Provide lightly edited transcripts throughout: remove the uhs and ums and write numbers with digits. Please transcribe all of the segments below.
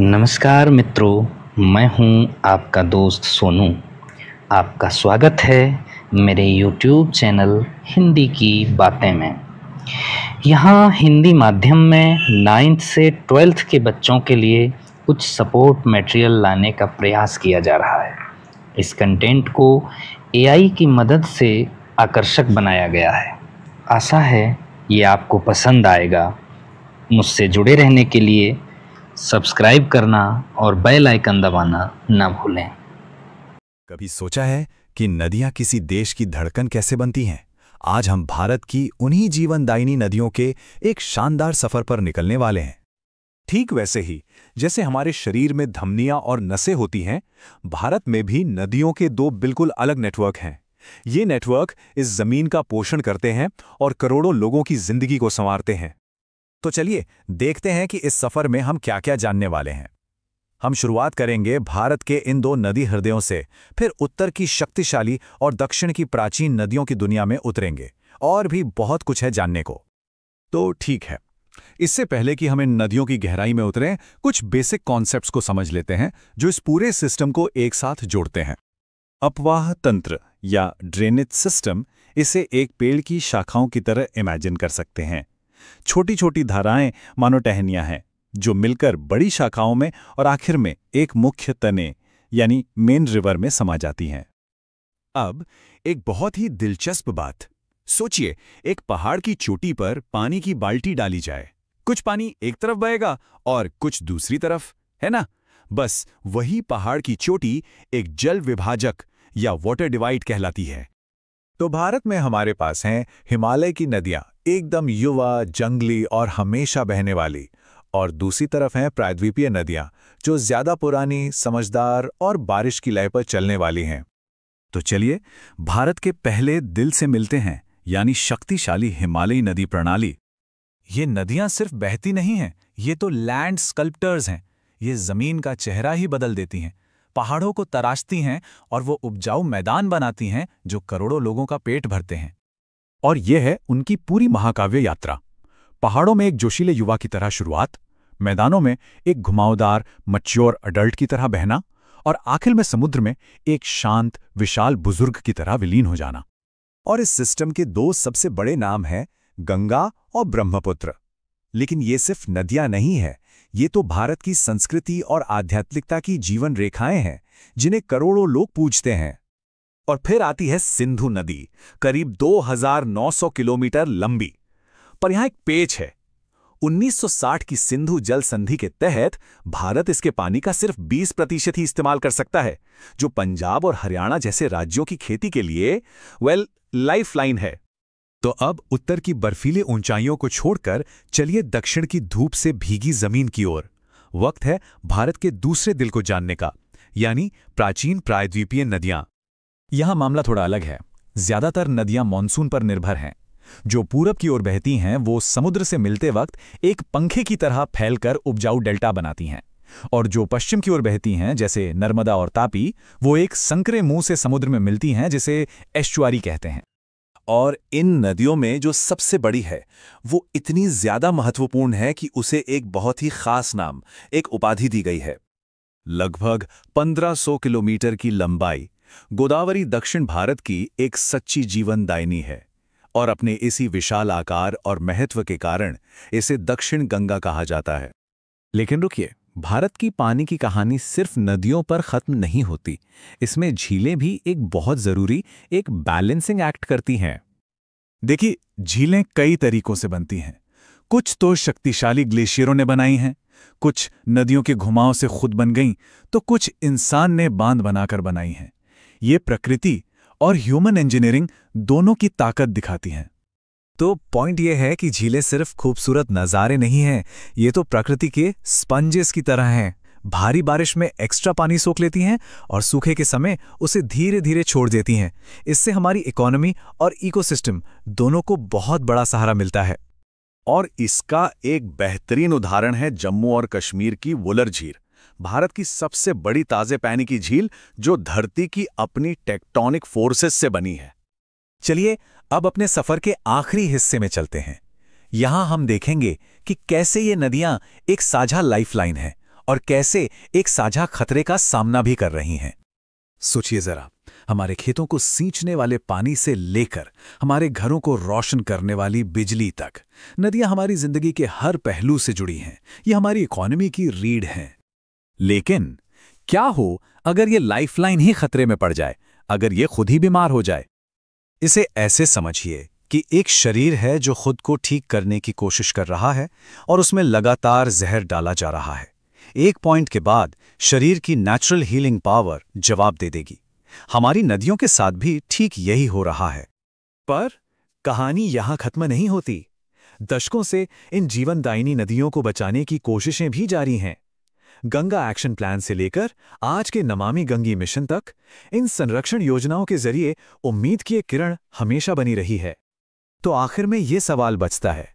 नमस्कार मित्रों, मैं हूं आपका दोस्त सोनू। आपका स्वागत है मेरे YouTube चैनल हिंदी की बातें में। यहाँ हिंदी माध्यम में 9th से 12th के बच्चों के लिए कुछ सपोर्ट मटेरियल लाने का प्रयास किया जा रहा है। इस कंटेंट को AI की मदद से आकर्षक बनाया गया है। आशा है ये आपको पसंद आएगा। मुझसे जुड़े रहने के लिए सब्सक्राइब करना और बेल आइकन दबाना ना भूलें। कभी सोचा है कि नदियां किसी देश की धड़कन कैसे बनती हैं? आज हम भारत की उन्हीं जीवनदायिनी नदियों के एक शानदार सफर पर निकलने वाले हैं। ठीक वैसे ही जैसे हमारे शरीर में धमनियां और नसें होती हैं, भारत में भी नदियों के दो बिल्कुल अलग नेटवर्क हैं। ये नेटवर्क इस जमीन का पोषण करते हैं और करोड़ों लोगों की जिंदगी को संवारते हैं। तो चलिए देखते हैं कि इस सफर में हम क्या-क्या जानने वाले हैं। हम शुरुआत करेंगे भारत के इन दो नदी हृदयों से, फिर उत्तर की शक्तिशाली और दक्षिण की प्राचीन नदियों की दुनिया में उतरेंगे। और भी बहुत कुछ है जानने को। तो ठीक है, इससे पहले कि हम इन नदियों की गहराई में उतरें, कुछ बेसिक कॉन्सेप्ट्स को समझ लेते हैं जो इस पूरे सिस्टम को एक साथ जोड़ते हैं। अपवाह तंत्र या ड्रेनेज सिस्टम, इसे एक पेड़ की शाखाओं की तरह इमेजिन कर सकते हैं। छोटी छोटी धाराएं मानो टहनियां हैं जो मिलकर बड़ी शाखाओं में और आखिर में एक मुख्य तने यानी मेन रिवर में समा जाती हैं। अब एक बहुत ही दिलचस्प बात सोचिए, एक पहाड़ की चोटी पर पानी की बाल्टी डाली जाए, कुछ पानी एक तरफ बहेगा और कुछ दूसरी तरफ, है ना? बस वही पहाड़ की चोटी एक जल विभाजक या वाटर डिवाइड कहलाती है। तो भारत में हमारे पास हैं हिमालय की नदियां, एकदम युवा, जंगली और हमेशा बहने वाली, और दूसरी तरफ हैं प्रायद्वीपीय नदियां जो ज्यादा पुरानी, समझदार और बारिश की लय पर चलने वाली हैं। तो चलिए भारत के पहले दिल से मिलते हैं, यानी शक्तिशाली हिमालयी नदी प्रणाली। ये नदियां सिर्फ बहती नहीं हैं, ये तो लैंड स्कल्प्टर्स हैं। ये जमीन का चेहरा ही बदल देती हैं, पहाड़ों को तराशती हैं और वो उपजाऊ मैदान बनाती हैं जो करोड़ों लोगों का पेट भरते हैं। और यह है उनकी पूरी महाकाव्य यात्रा। पहाड़ों में एक जोशीले युवा की तरह शुरुआत, मैदानों में एक घुमावदार मैच्योर अडल्ट की तरह बहना, और आखिर में समुद्र में एक शांत विशाल बुजुर्ग की तरह विलीन हो जाना। और इस सिस्टम के दो सबसे बड़े नाम हैं गंगा और ब्रह्मपुत्र। लेकिन ये सिर्फ नदियां नहीं है, ये तो भारत की संस्कृति और आध्यात्मिकता की जीवन रेखाएं हैं जिन्हें करोड़ों लोग पूजते हैं। और फिर आती है सिंधु नदी, करीब 2900 किलोमीटर लंबी। पर यहां एक पेच है। 1960 की सिंधु जल संधि के तहत भारत इसके पानी का सिर्फ 20% ही इस्तेमाल कर सकता है, जो पंजाब और हरियाणा जैसे राज्यों की खेती के लिए लाइफलाइन है। तो अब उत्तर की बर्फीली ऊंचाइयों को छोड़कर चलिए दक्षिण की धूप से भीगी जमीन की ओर। वक्त है भारत के दूसरे दिल को जानने का, यानी प्राचीन प्रायद्वीपीय नदियां। यहां मामला थोड़ा अलग है। ज्यादातर नदियां मानसून पर निर्भर हैं। जो पूरब की ओर बहती हैं वो समुद्र से मिलते वक्त एक पंखे की तरह फैलकर उपजाऊ डेल्टा बनाती हैं, और जो पश्चिम की ओर बहती हैं जैसे नर्मदा और तापी, वो एक संकरे मुंह से समुद्र में मिलती हैं जिसे एस्चुआरी कहते हैं। और इन नदियों में जो सबसे बड़ी है वो इतनी ज्यादा महत्वपूर्ण है कि उसे एक बहुत ही खास नाम, एक उपाधि दी गई है। लगभग 1500 किलोमीटर की लंबाई गोदावरी दक्षिण भारत की एक सच्ची जीवनदायिनी है, और अपने इसी विशाल आकार और महत्व के कारण इसे दक्षिण गंगा कहा जाता है। लेकिन रुकिए, भारत की पानी की कहानी सिर्फ नदियों पर खत्म नहीं होती। इसमें झीलें भी एक बहुत जरूरी एक बैलेंसिंग एक्ट करती हैं। देखिए, झीलें कई तरीकों से बनती हैं। कुछ तो शक्तिशाली ग्लेशियरों ने बनाई हैं, कुछ नदियों के घुमाव से खुद बन गईं, तो कुछ इंसान ने बांध बनाकर बनाई हैं। ये प्रकृति और ह्यूमन इंजीनियरिंग दोनों की ताकत दिखाती हैं। तो पॉइंट ये है कि झीलें सिर्फ खूबसूरत नज़ारे नहीं हैं, ये तो प्रकृति के स्पंजेस की तरह हैं। भारी बारिश में एक्स्ट्रा पानी सोख लेती हैं और सूखे के समय उसे धीरे धीरे छोड़ देती हैं। इससे हमारी इकोनॉमी और इकोसिस्टम दोनों को बहुत बड़ा सहारा मिलता है। और इसका एक बेहतरीन उदाहरण है जम्मू और कश्मीर की वुलर झील, भारत की सबसे बड़ी ताजे पानी की झील जो धरती की अपनी टेक्टोनिक फोर्सेस से बनी है। चलिए अब अपने सफर के आखिरी हिस्से में चलते हैं। यहां हम देखेंगे कि कैसे ये नदियां एक साझा लाइफलाइन है और कैसे एक साझा खतरे का सामना भी कर रही हैं। सोचिए जरा, हमारे खेतों को सींचने वाले पानी से लेकर हमारे घरों को रोशन करने वाली बिजली तक, नदियां हमारी जिंदगी के हर पहलू से जुड़ी हैं। ये हमारी इकोनॉमी की रीढ़ हैं। लेकिन क्या हो अगर ये लाइफलाइन ही खतरे में पड़ जाए, अगर ये खुद ही बीमार हो जाए? इसे ऐसे समझिए कि एक शरीर है जो खुद को ठीक करने की कोशिश कर रहा है और उसमें लगातार जहर डाला जा रहा है। एक पॉइंट के बाद शरीर की नेचुरल हीलिंग पावर जवाब दे देगी। हमारी नदियों के साथ भी ठीक यही हो रहा है। पर कहानी यहां खत्म नहीं होती। दशकों से इन जीवनदायिनी नदियों को बचाने की कोशिशें भी जारी हैं। गंगा एक्शन प्लान से लेकर आज के नमामि गंगे मिशन तक, इन संरक्षण योजनाओं के जरिए उम्मीद की एक किरण हमेशा बनी रही है। तो आखिर में ये सवाल बचता है,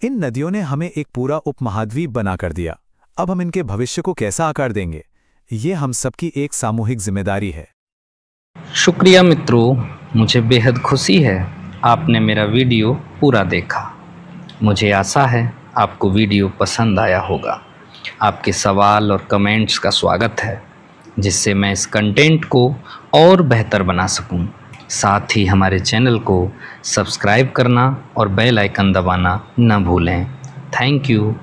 इन नदियों ने हमें एक पूरा उपमहाद्वीप बना कर दिया। अब हम इनके भविष्य को कैसा आकार देंगे? ये हम सबकी एक सामूहिक जिम्मेदारी है। शुक्रिया मित्रों, मुझे बेहद खुशी है आपने मेरा वीडियो पूरा देखा। मुझे आशा है आपको वीडियो पसंद आया होगा। आपके सवाल और कमेंट्स का स्वागत है, जिससे मैं इस कंटेंट को और बेहतर बना सकूं। साथ ही हमारे चैनल को सब्सक्राइब करना और बेल आइकन दबाना न भूलें। Thank you.